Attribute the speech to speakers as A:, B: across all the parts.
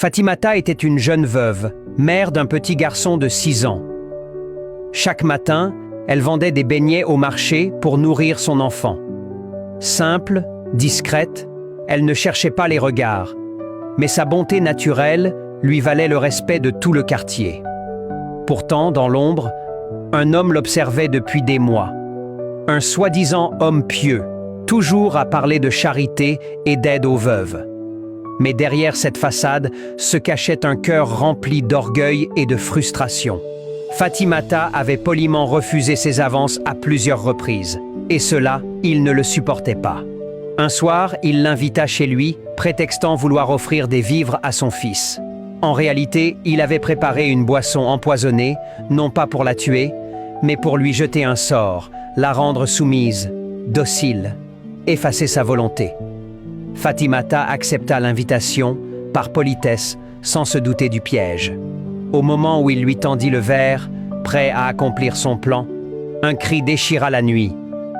A: Fatimata était une jeune veuve, mère d'un petit garçon de 6 ans. Chaque matin, elle vendait des beignets au marché pour nourrir son enfant. Simple, discrète, elle ne cherchait pas les regards, mais sa bonté naturelle lui valait le respect de tout le quartier. Pourtant, dans l'ombre, un homme l'observait depuis des mois. Un soi-disant homme pieux, toujours à parler de charité et d'aide aux veuves. Mais derrière cette façade se cachait un cœur rempli d'orgueil et de frustration. Fatimata avait poliment refusé ses avances à plusieurs reprises, et cela, il ne le supportait pas. Un soir, il l'invita chez lui, prétextant vouloir offrir des vivres à son fils. En réalité, il avait préparé une boisson empoisonnée, non pas pour la tuer, mais pour lui jeter un sort, la rendre soumise, docile, effacer sa volonté. Fatimata accepta l'invitation, par politesse, sans se douter du piège. Au moment où il lui tendit le verre, prêt à accomplir son plan, un cri déchira la nuit.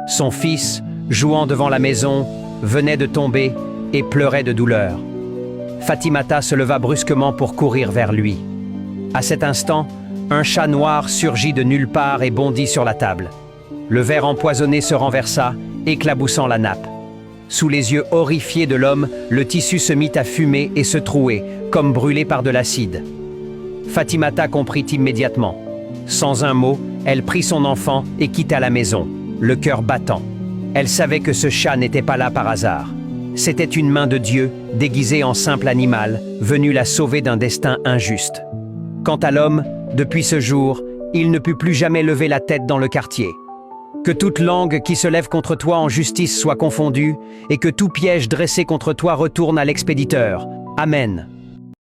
A: Son fils, jouant devant la maison, venait de tomber et pleurait de douleur. Fatimata se leva brusquement pour courir vers lui. À cet instant, un chat noir surgit de nulle part et bondit sur la table. Le verre empoisonné se renversa, éclaboussant la nappe. Sous les yeux horrifiés de l'homme, le tissu se mit à fumer et se trouer, comme brûlé par de l'acide. Fatimata comprit immédiatement. Sans un mot, elle prit son enfant et quitta la maison, le cœur battant. Elle savait que ce chat n'était pas là par hasard. C'était une main de Dieu, déguisée en simple animal, venue la sauver d'un destin injuste. Quant à l'homme, depuis ce jour, il ne put plus jamais lever la tête dans le quartier. Que toute langue qui se lève contre toi en justice soit confondue, et que tout piège dressé contre toi retourne à l'expéditeur. Amen.